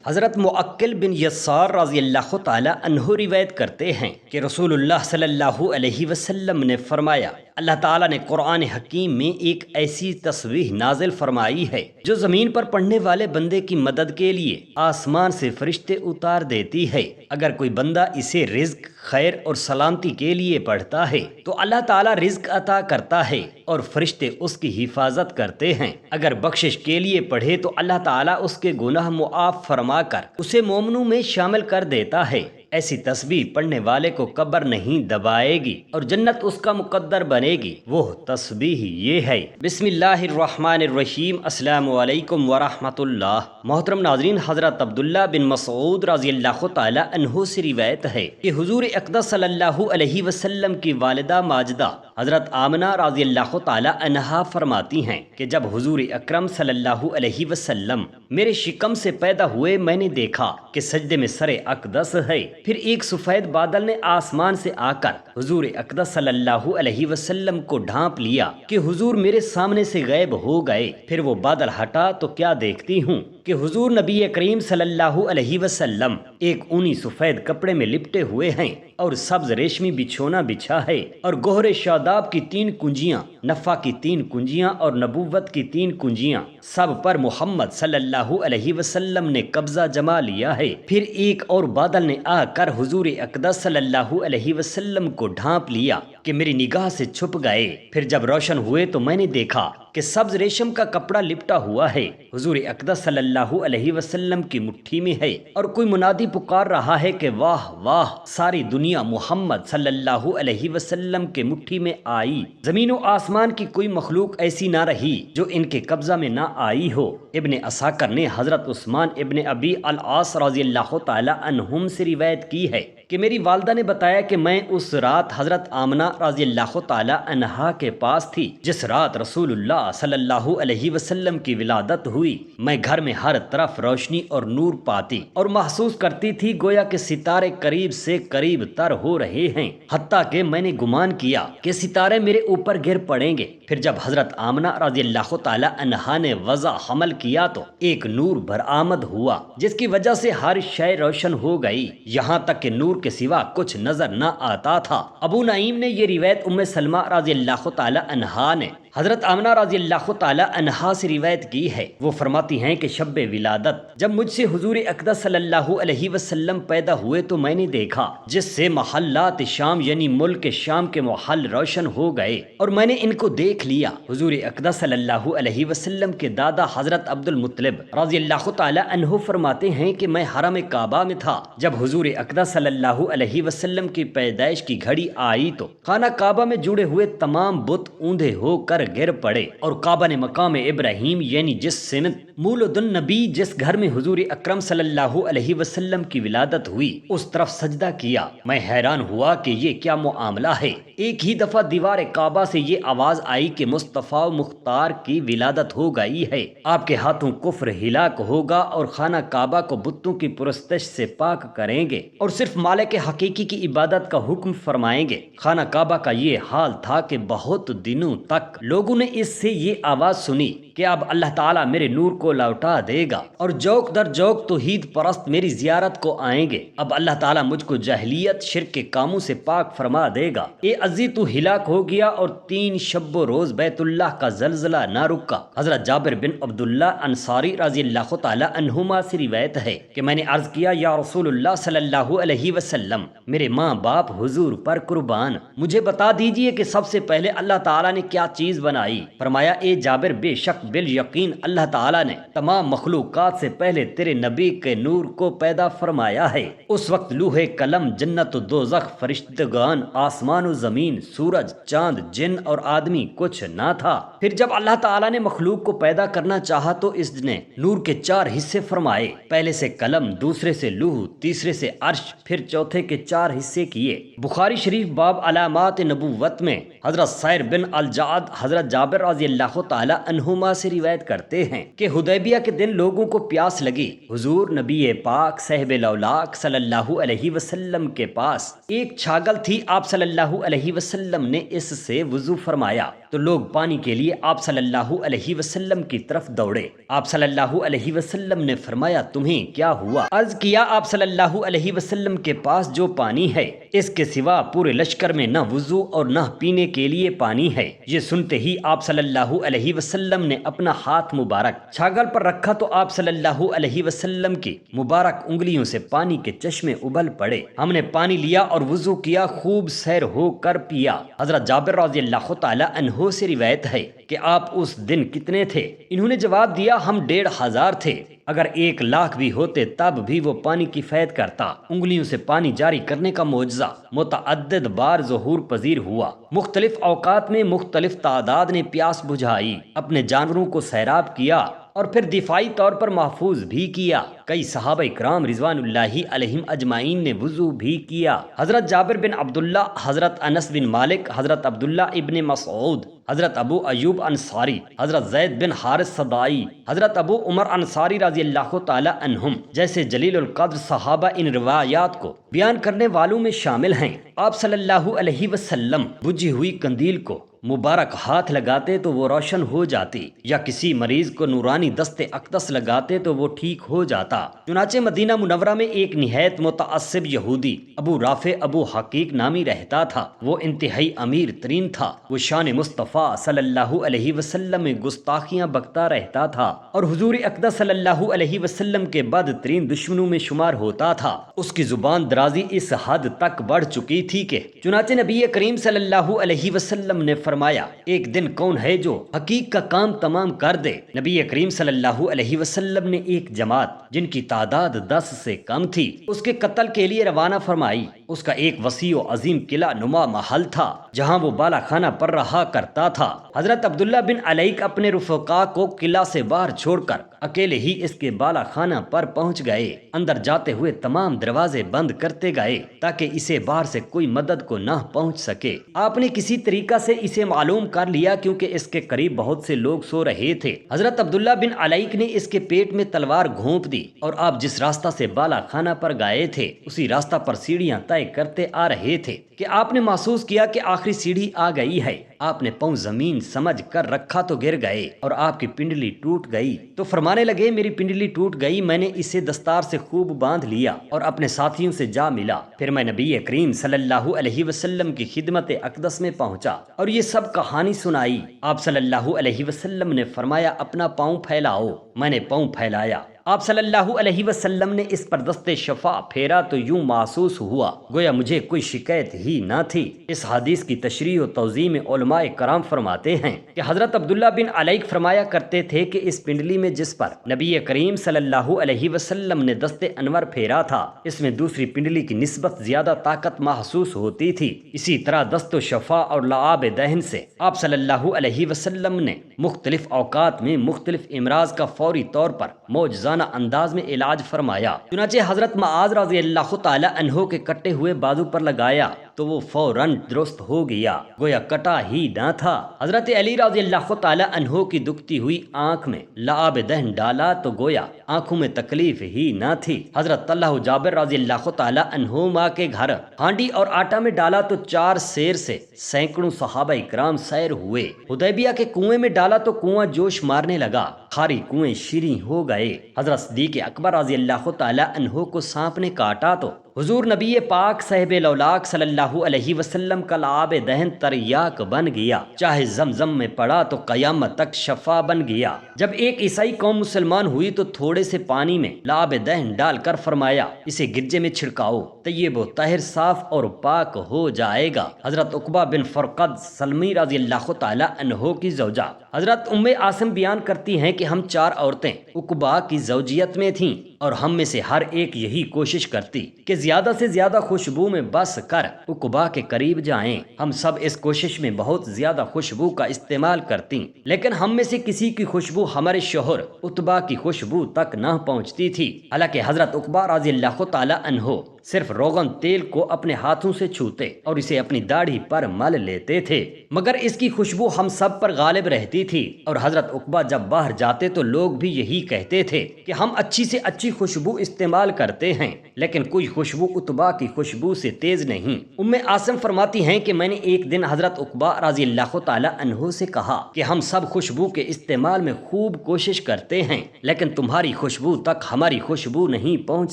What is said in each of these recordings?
حضرت معقل بن یسار رضی اللہ تعالی عنہ روایت کرتے ہیں کہ رسول اللہ صلی اللہ علیہ وسلم نے فرمایا، اللہ تعالیٰ نے قرآن حکیم میں ایک ایسی تسبیح نازل فرمائی ہے جو زمین پر پڑھنے والے بندے کی مدد کے لیے آسمان سے فرشتے اتار دیتی ہے۔ اگر کوئی بندہ اسے رزق، خیر اور سلامتی کے لیے پڑھتا ہے تو اللہ تعالیٰ رزق عطا کرتا ہے اور فرشتے اس کی حفاظت کرتے ہیں۔ اگر بخشش کے لیے پڑھے تو اللہ تعالیٰ اس کے گناہ معاف فرما کر اسے مومنوں میں شامل کر دیتا ہے۔ ایسی تسبیح پڑھنے والے کو قبر نہیں دبائے گی اور جنت اس کا مقدر بنے گی۔ وہ تسبیح یہ ہے: بسم اللہ الرحمن الرحیم، السلام علیکم ورحمۃ اللہ۔ محترم ناظرین، حضرت عبداللہ بن مسعود رضی اللہ تعالی عنہ سے روایت ہے کہ حضور اقدس صلی اللہ علیہ وسلم کی والدہ ماجدہ حضرت آمنہ رضی اللہ تعالی عنہا فرماتی ہیں کہ جب حضور اکرم صلی اللہ علیہ وسلم میرے شکم سے پیدا ہوئے، میں نے دیکھا کہ سجدے میں سر اقدس ہے۔ پھر ایک سفید بادل نے آسمان سے آ کر حضور اقدس صلی اللہ علیہ وسلم کو ڈھانپ لیا کہ حضور میرے سامنے سے غائب ہو گئے۔ پھر وہ بادل ہٹا تو کیا دیکھتی ہوں کہ حضور نبی کریم صلی اللہ علیہ وسلم ایک اونی سفید کپڑے میں لپٹے ہوئے ہیں اور سبز ریشمی بچھونا بچھا ہے، اور گوہر شاداب کی 3 کنجیاں، نفع کی 3 کنجیاں اور نبوت کی 3 کنجیاں، سب پر محمد صلی اللہ علیہ وسلم نے قبضہ جما لیا ہے۔ پھر ایک اور بادل نے آ کر حضور اقدس صلی اللہ علیہ وسلم کو ڈھانپ لیا کہ میری نگاہ سے چھپ گئے۔ پھر جب روشن ہوئے تو میں نے دیکھا کہ سبز ریشم کا کپڑا لپٹا ہوا ہے، حضور اقدس صلی اللہ علیہ وسلم کی مٹھی میں ہے، اور کوئی منادی پکار رہا ہے کہ واہ واہ، ساری دنیا محمد صلی اللہ علیہ وسلم کے مٹھی میں آئی۔ زمین و آسمان کی کوئی مخلوق ایسی نہ رہی جو ان کے قبضہ میں نہ آئی ہو۔ ابن عساکر نے حضرت عثمان ابن ابی العاص رضی اللہ تعالی عنہم سے روایت کی ہے کہ میری والدہ نے بتایا کہ میں اس رات حضرت آمنہ رضی اللہ تعالی عنہا کے پاس تھی جس رات رسول اللہ صلی اللہ علیہ وسلم کی ولادت ہوئی۔ میں گھر میں ہر طرف روشنی اور نور پاتی اور محسوس کرتی تھی گویا کہ ستارے قریب سے قریب تر ہو رہے ہیں، حتیٰ کہ میں نے گمان کیا کہ ستارے میرے اوپر گر پڑیں گے۔ پھر جب حضرت آمنہ رضی اللہ تعالی عنہا نے وضع حمل کیا تو ایک نور برآمد ہوا جس کی وجہ سے ہر شے روشن ہو گئی، یہاں تک کہ نور کے سوا کچھ نظر نہ آتا تھا۔ ابو نعیم نے یہ روایت ام سلمہ رضی اللہ تعالی عنہا نے حضرت آمنہ رضی اللہ تعالی عنہا سے روایت کی ہے۔ وہ فرماتی ہیں کہ شب ولادت جب مجھ سے حضور اقدس صلی اللہ علیہ وسلم پیدا ہوئے تو میں نے دیکھا جس سے محلات شام یعنی ملک شام کے محل روشن ہو گئے، اور میں نے ان کو دیکھ لیا۔ حضور اقدس صلی اللہ علیہ وسلم کے دادا حضرت عبد المطلب رضی اللہ تعالی عنہ فرماتے ہیں کہ میں حرم کعبہ میں تھا جب حضور اقدس صلی اللہ علیہ وسلم کی پیدائش کی گھڑی آئی تو خانہ کعبہ میں جڑے ہوئے تمام بت اوندھے ہو کر گر پڑے، اور کعبہ نے مقام ابراہیم یعنی جس سمت مولد النبی جس گھر میں حضور اکرم صلی اللہ علیہ وسلم کی ولادت ہوئی اس طرف سجدہ کیا۔ میں حیران ہوا کہ یہ کیا معاملہ ہے۔ ایک ہی دفعہ دیوار کعبہ سے یہ آواز آئی کہ مصطفیٰ مختار کی ولادت ہو گئی ہے، آپ کے ہاتھوں کفر ہلاک ہوگا اور خانہ کعبہ کو بتوں کی پرستش سے پاک کریں گے اور صرف مالک حقیقی کی عبادت کا حکم فرمائیں گے۔ خانہ کعبہ کا یہ حال تھا کہ بہت دنوں تک لوگوں نے اس سے یہ آواز سنی کہ اب اللہ تعالیٰ میرے نور کو لوٹا دے گا اور جوک در جوک توحید پرست میری زیارت کو آئیں گے۔ اب اللہ تعالیٰ مجھ کو جاہلیت شرک کے کاموں سے پاک فرما دے گا۔ اے عزیز، تو ہلاک ہو گیا اور 3 شب و روز بیت اللہ کا زلزلہ نہ رکا۔ حضرت جابر بن عبداللہ انصاری رضی اللہ تعالی عنہما سے روایت ہے کہ میں نے عرض کیا، یا رسول اللہ صلی اللہ علیہ وسلم، میرے ماں باپ حضور پر قربان، مجھے بتا دیجئے کہ سب سے پہلے اللہ تعالیٰ نے کیا چیز بنائی؟ فرمایا، اے جابر، بے شک بالیقین اللہ تعالیٰ نے تمام مخلوقات سے پہلے تیرے نبی کے نور کو پیدا فرمایا ہے۔ اس وقت لوح قلم، جنت و دوزخ، فرشتگان، آسمان و زمین، سورج، چاند، جن اور آدمی کچھ نہ تھا۔ پھر جب اللہ تعالیٰ نے مخلوق کو پیدا کرنا چاہا تو اس نے نور کے 4 حصے فرمائے، پہلے سے قلم، دوسرے سے لوح، تیسرے سے عرش، پھر چوتھے کے 4 حصے کیے۔ بخاری شریف باب علامات نبوت میں حضرت سیر بن الجعد حضرت جابر رضی اللہ تعالی عنہما سے روایت کرتے ہیں کہ حدیبیہ کے دن لوگوں کو پیاس لگی، حضور نبی پاک صاحب الاولاق صلی اللہ علیہ وسلم کے پاس ایک چھاگل تھی، آپ صلی اللہ علیہ وسلم نے اس سے وضو فرمایا تو تو لوگ پانی کے لیے آپ صلی اللہ علیہ وسلم کی طرف دوڑے۔ آپ صلی اللہ علیہ وسلم نے فرمایا تمہیں کیا ہوا؟ عرض کیا آپ صلی اللہ علیہ وسلم کے پاس جو پانی ہے اس کے سوا پورے لشکر میں نہ وضو اور نہ پینے کے لیے پانی ہے۔ یہ سنتے ہی آپ صلی اللہ علیہ وسلم نے اپنا ہاتھ مبارک چھاگل پر رکھا تو آپ صلی اللہ علیہ وسلم کی مبارک انگلیوں سے پانی کے چشمے ابل پڑے۔ ہم نے پانی لیا اور وضو کیا، خوب سیر ہو کر پیا۔ حضرت جابر رضی اللہ تعالی عنہ سے روایت ہے کہ آپ اس دن کتنے تھے؟ انہوں نے جواب دیا ہم 1500 تھے، اگر 1,00,000 بھی ہوتے تب بھی وہ پانی کفایت کرتا۔ انگلیوں سے پانی جاری کرنے کا معجزہ متعدد بار ظہور پذیر ہوا، مختلف اوقات میں مختلف تعداد نے پیاس بجھائی، اپنے جانوروں کو سیراب کیا اور پھر دفاعی طور پر محفوظ بھی کیا۔ کئی صحابہ کرام رضوان اللہ علیہم اجمعین نے وضو بھی کیا۔ حضرت جابر بن عبداللہ، حضرت انس بن مالک، حضرت عبداللہ ابن مسعود، حضرت ابو ایوب انصاری، حضرت زید بن حارث صدائی، حضرت ابو عمر انصاری رضی اللہ تعالی عنہم جیسے جلیل القدر صحابہ ان روایات کو بیان کرنے والوں میں شامل ہیں۔ آپ صلی اللہ علیہ وسلم بجھی ہوئی قندیل کو مبارک ہاتھ لگاتے تو وہ روشن ہو جاتی، یا کسی مریض کو نورانی دست اقدس لگاتے تو وہ ٹھیک ہو جاتا۔ چنانچہ مدینہ منورہ میں ایک نہایت متعصب یہودی ابو رافع ابو حقیق نامی رہتا تھا۔ وہ انتہائی امیر ترین تھا۔ وہ شان مصطفیٰ صلی اللہ علیہ وسلم میں گستاخیاں بکتا رہتا تھا اور حضور اقدس صلی اللہ علیہ وسلم کے بدترین دشمنوں میں شمار ہوتا تھا۔ اس کی زبان درازی اس حد تک بڑھ چکی تھی کہ چنانچہ نبی کریم صلی اللہ علیہ وسلم نے فرمایا ایک دن کون ہے جو حقیق کا کام تمام کر دے؟ نبی کریم صلی اللہ علیہ وسلم نے ایک جماعت جن کی تعداد 10 سے کم تھی اس کے قتل کے لیے روانہ فرمائی۔ اس کا ایک وسیع و عظیم قلعہ نما محل تھا جہاں وہ بالا خانہ پر رہا کرتا تھا۔ حضرت عبداللہ بن علیق اپنے رفقا کو قلعہ سے باہر چھوڑ کر اکیلے ہی اس کے بالا خانہ پر پہنچ گئے۔ اندر جاتے ہوئے تمام دروازے بند کرتے گئے تاکہ اسے باہر سے کوئی مدد کو نہ پہنچ سکے۔ آپ نے کسی طریقہ سے اسے معلوم کر لیا کیونکہ اس کے قریب بہت سے لوگ سو رہے تھے۔ حضرت عبداللہ بن علیق نے اس کے پیٹ میں تلوار گھونپ دی اور آپ جس راستہ سے بالا خانہ پر گئے تھے اسی راستہ پر سیڑھیاں طے کرتے آ رہے تھے کہ آپ نے محسوس کیا کہ آخری سیڑھی آ گئی ہے۔ آپ نے پاؤں زمین سمجھ کر رکھا تو گر گئے اور آپ کی پنڈلی ٹوٹ گئی تو فرمانے لگے میری پنڈلی ٹوٹ گئی، میں نے اسے دستار سے خوب باندھ لیا اور اپنے ساتھیوں سے جا ملا۔ پھر میں نبی کریم صلی اللہ علیہ وسلم کی خدمت اقدس میں پہنچا اور یہ سب کہانی سنائی۔ آپ صلی اللہ علیہ وسلم نے فرمایا اپنا پاؤں پھیلاؤ۔ میں نے پاؤں پھیلایا۔ آپ صلی اللہ علیہ وسلم نے اس پر دست شفا پھیرا تو یوں محسوس ہوا گویا مجھے کوئی شکایت ہی نہ تھی۔ اس حدیث کی تشریح و توضیح میں علماء کرام فرماتے ہیں کہ حضرت عبداللہ بن علیق فرمایا کرتے تھے کہ اس پنڈلی میں جس پر نبی کریم صلی اللہ علیہ وسلم نے دست انور پھیرا تھا اس میں دوسری پنڈلی کی نسبت زیادہ طاقت محسوس ہوتی تھی۔ اسی طرح دست و شفا اور لعاب دہن سے آپ صلی اللہ علیہ وسلم نے مختلف اوقات میں مختلف امراض کا فوری طور پر معجزانہ انداز میں علاج فرمایا۔ چنانچہ حضرت معاذ رضی اللہ تعالی عنہ کے کٹے ہوئے بازو پر لگایا تو وہ فوراً درست ہو گیا گویا کٹا ہی نہ تھا۔ حضرت علی رضی اللہ تعالی عنہ کی دکھتی ہوئی آنکھ میں لعاب دہن ڈالا تو گویا آنکھوں میں تکلیف ہی نہ تھی۔ حضرت طلحہ جابر رضی اللہ تعالی عنہما کے گھر ہانڈی اور آٹا میں ڈالا تو 4 سیر سے سینکڑوں صحابہ کرام سیر ہوئے۔ حدیبیہ کے کنویں میں ڈالا تو کنواں جوش مارنے لگا، کھاری کنویں شیریں ہو گئے۔ حضرت صدیق اکبر رضی اللہ تعالی عنہ کو سانپ نے کاٹا تو حضور نبی پاک صاحب لولاک صلی اللہ علیہ وسلم کا لعاب دہن تریاک بن گیا، چاہے زمزم میں پڑا تو قیامت تک شفا بن گیا۔ جب ایک عیسائی قوم مسلمان ہوئی تو تھوڑے سے پانی میں لعاب دہن ڈال کر فرمایا اسے گرجے میں چھڑکاؤ، طیب و طاہر صاف اور پاک ہو جائے گا۔ حضرت عقبہ بن فرقد سلمی رضی اللہ تعالی عنہ کی زوجہ حضرت ام عاصم بیان کرتی ہیں کہ ہم 4 عورتیں عقبہ کی زوجیت میں تھیں اور ہم میں سے ہر ایک یہی کوشش کرتی کہ زیادہ سے زیادہ خوشبو میں بس کر عقبہ کے قریب جائیں۔ ہم سب اس کوشش میں بہت زیادہ خوشبو کا استعمال کرتی لیکن ہم میں سے کسی کی خوشبو ہمارے شوہر عتبہ کی خوشبو تک نہ پہنچتی تھی۔ حالانکہ حضرت عقبہ رضی اللہ تعالی عنہ صرف روغن تیل کو اپنے ہاتھوں سے چھوتے اور اسے اپنی داڑھی پر مل لیتے تھے، مگر اس کی خوشبو ہم سب پر غالب رہتی تھی، اور حضرت عقبہ جب باہر جاتے تو لوگ بھی یہی کہتے تھے کہ ہم اچھی سے اچھی خوشبو استعمال کرتے ہیں، لیکن کوئی خوشبو عتبہ کی خوشبو سے تیز نہیں۔ عاصم فرماتی ہیں کہ میں نے ایک دن حضرت عقبہ رضی اللہ تعالی عنہ سے کہا کہ ہم سب خوشبو کے استعمال میں خوب کوشش کرتے ہیں، لیکن تمہاری خوشبو تک ہماری خوشبو نہیں پہنچ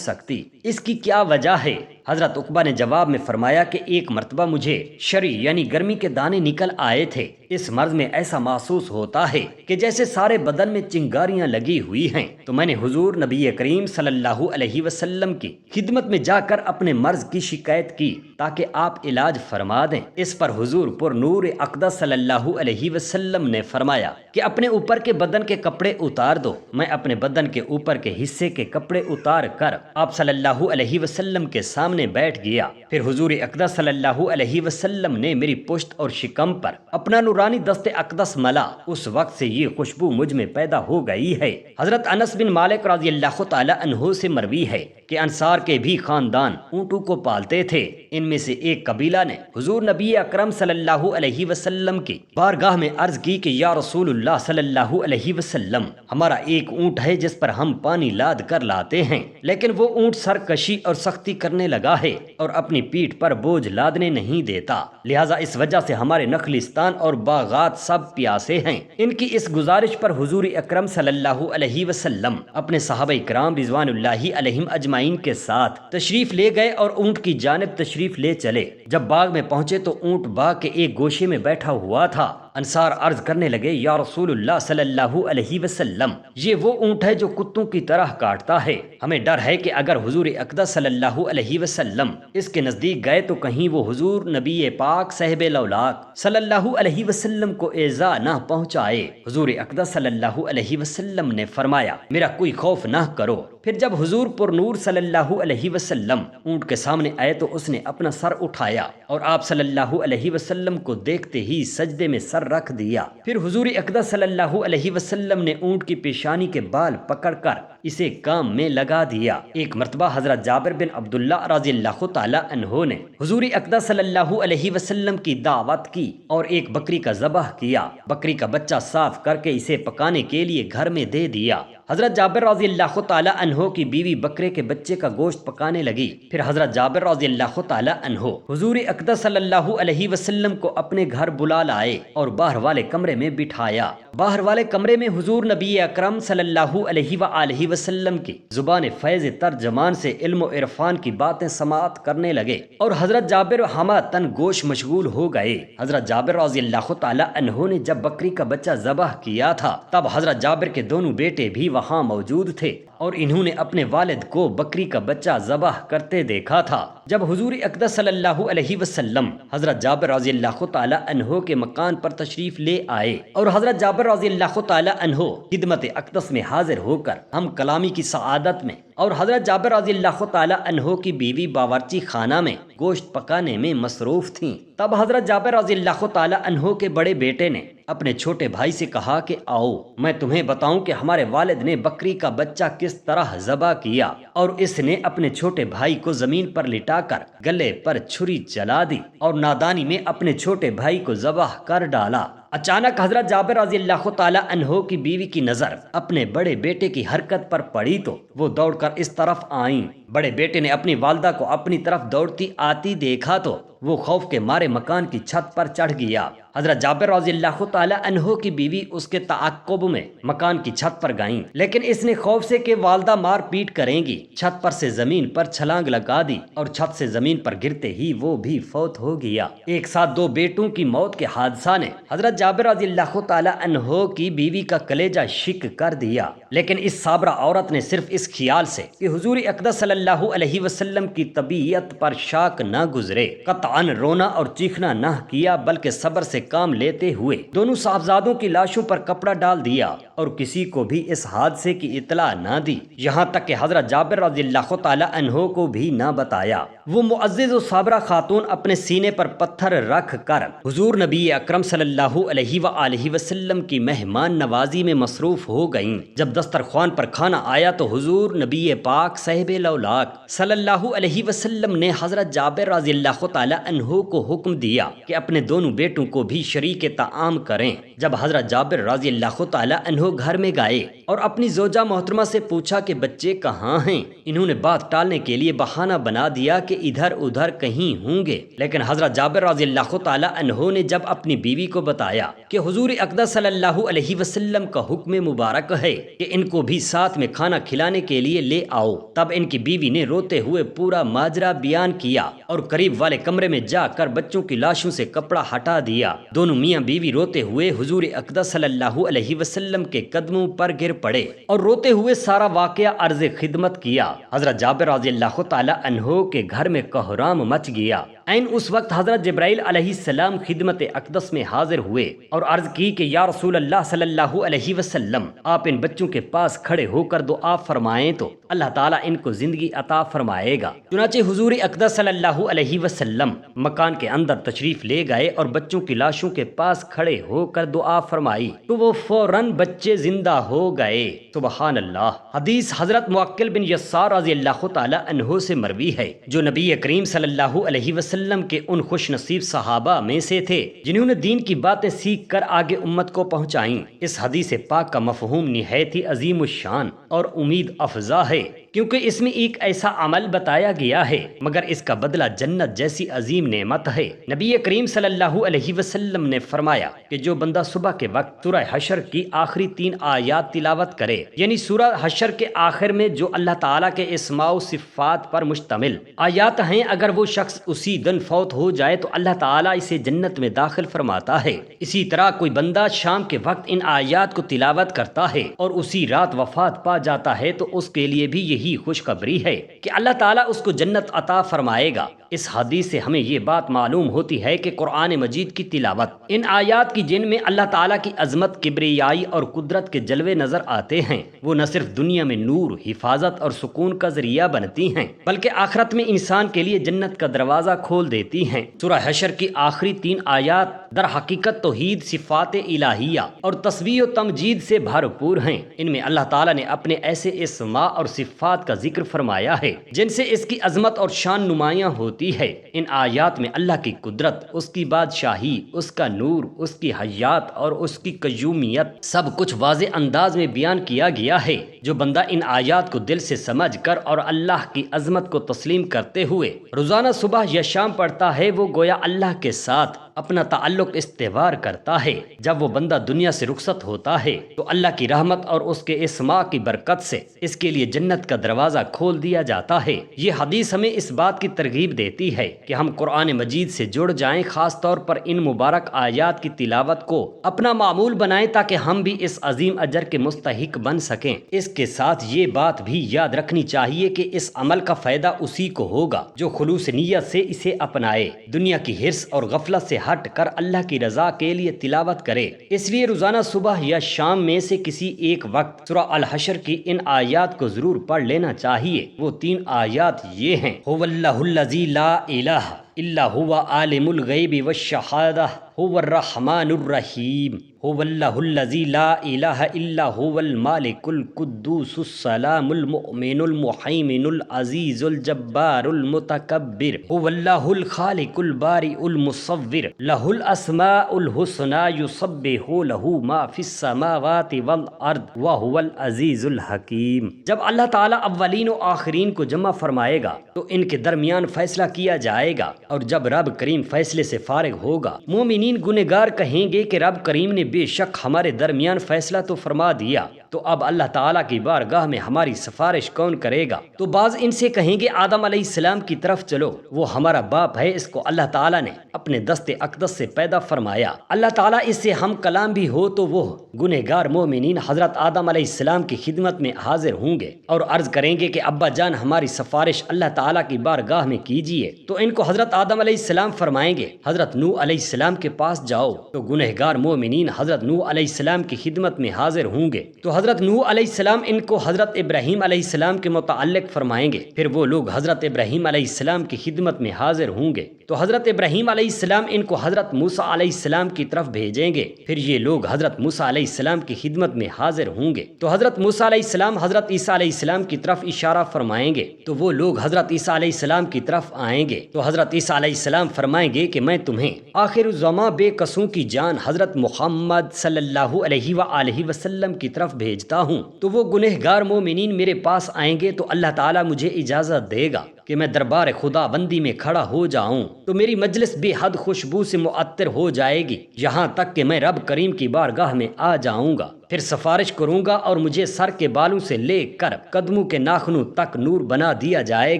سکتی، اس کی کیا وجہ ہے؟ حضرت عقبہ نے جواب میں فرمایا کہ ایک مرتبہ مجھے شری یعنی گرمی کے دانے نکل آئے تھے، اس مرض میں ایسا محسوس ہوتا ہے کہ جیسے سارے بدن میں چنگاریاں لگی ہوئی ہیں، تو میں نے حضور نبی کریم صلی اللہ علیہ وسلم کی خدمت میں جا کر اپنے مرض کی شکایت کی تاکہ آپ علاج فرما دیں۔ اس پر حضور پر نور اقدس صلی اللہ علیہ وسلم نے فرمایا کہ اپنے اوپر کے بدن کے کپڑے اتار دو۔ میں اپنے بدن کے اوپر کے حصے کے کپڑے اتار کر آپ صلی اللہ علیہ وسلم کے سامنے بیٹھ گیا، پھر حضور اقدس صلی اللہ علیہ وسلم نے میری پشت اور شکم پر اپنا نورانی دست اقدس ملا، اس وقت سے یہ خوشبو مجھ میں پیدا ہو گئی ہے۔ حضرت انس بن مالک رضی اللہ تعالی عنہ سے مروی ہے کہ انصار کے بھی خاندان اونٹوں کو پالتے تھے، ان میں سے ایک قبیلہ نے حضور نبی اکرم صلی اللہ علیہ وسلم کی بارگاہ میں عرض کی کہ یا رسول اللہ صلی اللہ علیہ وسلم، ہمارا ایک اونٹ ہے جس پر ہم پانی لاد کر لاتے ہیں، لیکن وہ اونٹ سرکشی اور سختی کرنے لگا ہے اور اپنی پیٹھ پر بوجھ لادنے نہیں دیتا، لہٰذا اس وجہ سے ہمارے نخلستان اور باغات سب پیاسے ہیں۔ ان کی اس گزارش پر حضور اکرم صلی اللہ علیہ وسلم اپنے صحابہ کرام رضوان اللہ علیہم اجمعین کے ساتھ تشریف لے گئے اور اونٹ کی جانب تشریف لے چلے۔ جب باغ میں پہنچے تو اونٹ باغ کے ایک گوشے میں بیٹھا ہوا تھا۔ انصار عرض کرنے لگے یا رسول اللہ صلی اللہ علیہ وسلم، یہ وہ اونٹ ہے جو کتوں کی طرح کاٹتا ہے، ہمیں ڈر ہے کہ اگر حضور اقدس صلی اللہ علیہ وسلم اس کے نزدیک گئے تو کہیں وہ حضور نبی پاک صاحب لولاک صلی اللہ علیہ وسلم کو ایذا نہ پہنچائے۔ حضور اقدس صلی اللہ علیہ وسلم نے فرمایا میرا کوئی خوف نہ کرو۔ پھر جب حضور پر نور صلی اللہ علیہ وسلم اونٹ کے سامنے آئے تو اس نے اپنا سر اٹھایا اور آپ صلی اللہ علیہ وسلم کو دیکھتے ہی سجدے میں سر رکھ دیا۔ پھر حضور اقدس صلی اللہ علیہ وسلم نے اونٹ کی پیشانی کے بال پکڑ کر اسے کام میں لگا دیا۔ ایک مرتبہ حضرت جابر بن عبداللہ رضی اللہ تعالی عنہ نے حضور اقدس صلی اللہ علیہ وسلم کی دعوت کی اور ایک بکری کا ذبح کیا، بکری کا بچہ صاف کر کے اسے پکانے کے لیے گھر میں دے دیا۔ حضرت جابر رضی اللہ تعالی عنہ کی بیوی بکرے کے بچے کا گوشت پکانے لگی، پھر حضرت جابر رضی اللہ تعالی عنہ حضور اقدس صلی اللہ علیہ وسلم کو اپنے گھر بلا لائے اور باہر والے کمرے میں بٹھایا۔ باہر والے کمرے میں حضور نبی اکرم صلی اللہ علیہ وآلہ وسلم کی زبان فیض ترجمان سے علم و عرفان کی باتیں سماعت کرنے لگے اور حضرت جابر ہمہ تن گوش مشغول ہو گئے۔ حضرت جابر رضی اللہ تعالی عنہ نے جب بکری کا بچہ ذبح کیا تھا تب حضرت جابر کے دونوں بیٹے بھی وہاں موجود تھے اور انہوں نے اپنے والد کو بکری کا بچہ ذبح کرتے دیکھا تھا۔ جب حضور اقدس صلی اللہ علیہ وسلم حضرت جابر رضی اللہ تعالی عنہ کے مکان پر تشریف لے آئے اور حضرت جابر رضی اللہ تعالی عنہ خدمت اقدس میں حاضر ہو کر ہم کلامی کی سعادت میں اور حضرت جابر رضی اللہ تعالی عنہ کی بیوی باورچی خانہ میں گوشت پکانے میں مصروف تھیں، تب حضرت جابر رضی اللہ تعالی عنہ کے بڑے بیٹے نے اپنے چھوٹے بھائی سے کہا کہ آؤ میں تمہیں بتاؤں کہ ہمارے والد نے بکری کا بچہ کس طرح ذبح کیا، اور اس نے اپنے چھوٹے بھائی کو زمین پر لٹا کر گلے پر چھری چلا دی اور نادانی میں اپنے چھوٹے بھائی کو ذبح کر ڈالا۔ اچانک حضرت جابر رضی اللہ تعالی عنہ کی بیوی کی نظر اپنے بڑے بیٹے کی حرکت پر پڑی تو وہ دوڑ کر اس طرف آئیں۔ بڑے بیٹے نے اپنی والدہ کو اپنی طرف دوڑتی آتی دیکھا تو وہ خوف کے مارے مکان کی چھت پر چڑھ گیا۔ حضرت جابر رضی اللہ تعالی عنہ کی بیوی اس کے تعاقب میں مکان کی چھت پر گئیں، لیکن اس نے خوف سے کہ والدہ مار پیٹ کریں گی چھت پر سے زمین پر چھلانگ لگا دی اور چھت سے زمین پر گرتے ہی وہ بھی فوت ہو گیا۔ ایک ساتھ دو بیٹوں کی موت کے حادثہ نے حضرت جابر رضی اللہ تعالی عنہ کی بیوی کا کلیجہ شک کر دیا، لیکن اس صابرہ عورت نے صرف اس خیال سے کہ حضور اقدس صلی اللہ علیہ وسلم کی طبیعت پر شاک نہ گزرے قطعاً رونا اور چیخنا نہ کیا، بلکہ صبر سے کام لیتے ہوئے دونوں صاحبزادوں کی لاشوں پر کپڑا ڈال دیا اور کسی کو بھی اس حادثے کی اطلاع نہ دی، یہاں تک کہ حضرت جابر رضی اللہ تعالی عنہ کو بھی نہ بتایا۔ وہ معزز و صابرہ خاتون اپنے سینے پر پتھر رکھ کر حضور نبی اکرم صلی اللہ علیہ وآلہ وسلم کی مہمان نوازی میں مصروف ہو گئیں۔ جب دسترخوان پر کھانا آیا تو حضور نبی پاک صاحب لولاک پاک صلی اللہ علیہ وسلم نے حضرت جابر رضی اللہ تعالی عنہ کو حکم دیا کہ اپنے دونوں بیٹوں کو بھی شریک طعام کریں۔ جب حضرت جابر رضی اللہ تعالی عنہ گھر میں گئے اور اپنی زوجہ محترمہ سے پوچھا کہ بچے کہاں ہیں، انہوں نے بات ٹالنے کے لیے بہانہ بنا دیا کہ ادھر ادھر کہیں ہوں گے، لیکن حضرت جابر رضی اللہ تعالی عنہ نے جب اپنی بیوی کو بتایا کہ حضور اقدس صلی اللہ علیہ وسلم کا حکم مبارک ہے کہ ان کو بھی ساتھ میں کھانا کھلانے کے لیے لے آؤ، تب ان کی بیوی نے روتے ہوئے پورا ماجرا بیان کیا اور قریب والے کمرے میں جا کر بچوں کی لاشوں سے کپڑا ہٹا دیا۔ دونوں میاں بیوی روتے ہوئے حضور اقدس صلی اللہ علیہ وسلم کے قدموں پر گر پڑے اور روتے ہوئے سارا واقعہ عرض خدمت کیا۔ حضرت جابر رضی اللہ تعالی عنہ کے گھر میں کوہرام مچ گیا۔ عین اس وقت حضرت جبرائیل علیہ السلام خدمت اقدس میں حاضر ہوئے اور عرض کی کہ یا رسول اللہ صلی اللہ علیہ وسلم، آپ ان بچوں کے پاس کھڑے ہو کر دعا فرمائیں تو اللہ تعالیٰ ان کو زندگی عطا فرمائے گا۔ چنانچہ حضور اقدس صلی اللہ علیہ وسلم مکان کے اندر تشریف لے گئے اور بچوں کی لاشوں کے پاس کھڑے ہو کر دعا فرمائی تو وہ فوراً بچے زندہ ہو گئے۔ سبحان اللہ۔ حدیث حضرت معقل بن یسار رضی اللہ تعالی عنہ سے مروی ہے، جو نبی کریم صلی اللہ علیہ وسلم کے ان خوش نصیب صحابہ میں سے تھے جنہوں نے دین کی باتیں سیکھ کر آگے امت کو پہنچائیں۔ اس حدیث پاک کا مفہوم نہایت ہی عظیم الشان اور امید افزا ہے، کیونکہ اس میں ایک ایسا عمل بتایا گیا ہے مگر اس کا بدلہ جنت جیسی عظیم نعمت ہے۔ نبی کریم صلی اللہ علیہ وسلم نے فرمایا کہ جو بندہ صبح کے وقت سورہ حشر کی آخری 3 آیات تلاوت کرے، یعنی سورہ حشر کے آخر میں جو اللہ تعالیٰ کے اسماء و صفات پر مشتمل آیات ہیں، اگر وہ شخص اسی دن فوت ہو جائے تو اللہ تعالیٰ اسے جنت میں داخل فرماتا ہے۔ اسی طرح کوئی بندہ شام کے وقت ان آیات کو تلاوت کرتا ہے اور اسی رات وفات پا جاتا ہے تو اس کے لیے بھی یہی خوشخبری ہے کہ اللہ تعالیٰ اس کو جنت عطا فرمائے گا۔ اس حدیث سے ہمیں یہ بات معلوم ہوتی ہے کہ قرآن مجید کی تلاوت، ان آیات کی جن میں اللہ تعالیٰ کی عظمت، کبریائی اور قدرت کے جلوے نظر آتے ہیں، وہ نہ صرف دنیا میں نور، حفاظت اور سکون کا ذریعہ بنتی ہیں بلکہ آخرت میں انسان کے لیے جنت کا دروازہ کھول دیتی ہیں۔ سورہ حشر کی آخری 3 آیات در حقیقت توحید، صفات الہیہ اور تسبیح و تمجید سے بھرپور ہیں۔ ان میں اللہ تعالیٰ نے اپنے ایسے اسماء اور صفات کا ذکر فرمایا ہے جن سے اس کی عظمت اور شان نمایاں ہوتی ہے۔ ان آیات میں اللہ کی قدرت، اس کی بادشاہی، اس کا نور، اس کی حیات اور اس کی قیومیت سب کچھ واضح انداز میں بیان کیا گیا ہے۔ جو بندہ ان آیات کو دل سے سمجھ کر اور اللہ کی عظمت کو تسلیم کرتے ہوئے روزانہ صبح یا شام پڑھتا ہے، وہ گویا اللہ کے ساتھ اپنا تعلق استوار کرتا ہے۔ جب وہ بندہ دنیا سے رخصت ہوتا ہے تو اللہ کی رحمت اور اس کے اسماء کی برکت سے اس کے لیے جنت کا دروازہ کھول دیا جاتا ہے۔ یہ حدیث ہمیں اس بات کی ترغیب دیتی ہے کہ ہم قرآن مجید سے جڑ جائیں، خاص طور پر ان مبارک آیات کی تلاوت کو اپنا معمول بنائیں تاکہ ہم بھی اس عظیم اجر کے مستحق بن سکیں۔ اس کے ساتھ یہ بات بھی یاد رکھنی چاہیے کہ اس عمل کا فائدہ اسی کو ہوگا جو خلوص نیت سے اسے اپنائے، دنیا کی حرص اور غفلت سے ہٹ کر اللہ کی رضا کے لیے تلاوت کرے۔ اس لیے روزانہ صبح یا شام میں سے کسی ایک وقت سورہ الحشر کی ان آیات کو ضرور پڑھ لینا چاہیے۔ وہ 3 آیات یہ ہیں: هو اللہ الذی لا الہ الا هو عالم الغیب والشہادہ هو الرحمن الرحیم هو اللہ الذی لا الہ الا هو المالک القدوس السلام المؤمن المحیمن العزیز الجبار المتکبر هو اللہ الخالق البارئ المصور له الاسماء الحسنى یسبح له ما فی السماوات والارض وهو العزیز الحکیم۔ جب اللہ تعالیٰ اولین و آخرین کو جمع فرمائے گا تو ان کے درمیان فیصلہ کیا جائے گا، اور جب رب کریم فیصلے سے فارغ ہوگا، مومنین گنہگار کہیں گے کہ رب کریم نے بے شک ہمارے درمیان فیصلہ تو فرما دیا، تو اب اللہ تعالیٰ کی بارگاہ میں ہماری سفارش کون کرے گا؟ تو بعض ان سے کہیں گے آدم علیہ السلام کی طرف چلو، وہ ہمارا باپ ہے، اس کو اللہ تعالیٰ نے اپنے دست اقدس سے پیدا فرمایا۔ اللہ تعالیٰ اس سے ہم کلام بھی ہو تو وہ گنہگار مومنین حضرت آدم علیہ السلام کی خدمت میں حاضر ہوں گے اور عرض کریں گے کہ ابا جان ہماری سفارش اللہ تعالیٰ کی بارگاہ میں کیجیے، تو ان کو حضرت آدم علیہ السلام فرمائیں گے حضرت نوح علیہ السلام کے پاس جاؤ، تو گنہگار مومنین حضرت نوح علیہ السلام کی خدمت میں حاضر ہوں گے، تو حضرت نوح علیہ السلام ان کو حضرت ابراہیم علیہ السلام کے متعلق فرمائیں گے، پھر وہ لوگ حضرت ابراہیم علیہ السلام کی خدمت میں حاضر ہوں گے، تو حضرت ابراہیم علیہ السلام ان کو حضرت موسیٰ علیہ السلام کی طرف بھیجیں گے، پھر یہ لوگ حضرت موسیٰ علیہ السلام کی خدمت میں حاضر ہوں گے، تو حضرت موسیٰ علیہ السلام حضرت عیسیٰ علیہ السلام کی طرف اشارہ فرمائیں گے، تو وہ لوگ حضرت عیسیٰ علیہ السلام کی طرف آئیں گے، تو حضرت عیسیٰ علیہ السلام فرمائیں گے کہ میں تمہیں آخر الزماں بے قصوں کی جان حضرت محمد صلی اللہ علیہ وآلہ وسلم کی طرف بھیجتا ہوں، تو وہ گنہگار مومنین میرے پاس آئیں گے تو اللہ تعالیٰ مجھے اجازت دے گا کہ میں دربار خدا بندی میں کھڑا ہو جاؤں، تو میری مجلس بے حد خوشبو سے معطر ہو جائے گی، یہاں تک کہ میں رب کریم کی بارگاہ میں آ جاؤں گا، پھر سفارش کروں گا اور مجھے سر کے بالوں سے لے کر قدموں کے ناخنوں تک نور بنا دیا جائے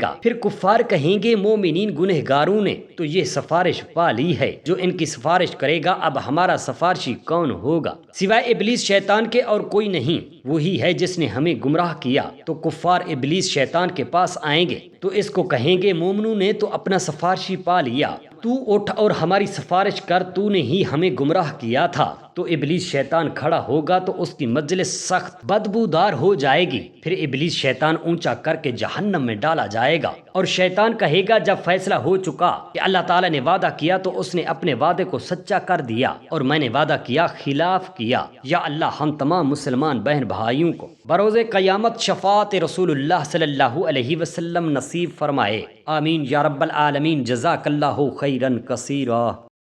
گا، پھر کفار کہیں گے مومنین گنہگاروں نے تو یہ سفارش پا لی ہے، جو ان کی سفارش کرے گا اب ہمارا سفارشی کون ہوگا سوائے ابلیس شیطان کے اور کوئی نہیں، وہی ہے جس نے ہمیں گمراہ کیا، تو کفار ابلیس شیطان کے پاس آئیں گے تو اس کو کہیں گے مومنوں نے تو اپنا سفارشی پا لیا، تو اٹھ اور ہماری سفارش کر، تو نے ہی ہمیں گمراہ کیا تھا، تو ابلیس شیطان کھڑا ہوگا تو اس کی مجلس سخت بدبودار ہو جائے گی، پھر ابلیس شیطان اونچا کر کے جہنم میں ڈالا جائے گا، اور شیطان کہے گا جب فیصلہ ہو چکا کہ اللہ تعالیٰ نے وعدہ کیا تو اس نے اپنے وعدے کو سچا کر دیا اور میں نے وعدہ کیا خلاف کیا، یا اللہ ہم تمام مسلمان بہن بھائیوں کو بروز قیامت شفاعت رسول اللہ صلی اللہ علیہ وسلم نصیب فرمائے، آمین یا رب العالمین، جزاک اللہ خیرا کثیرا۔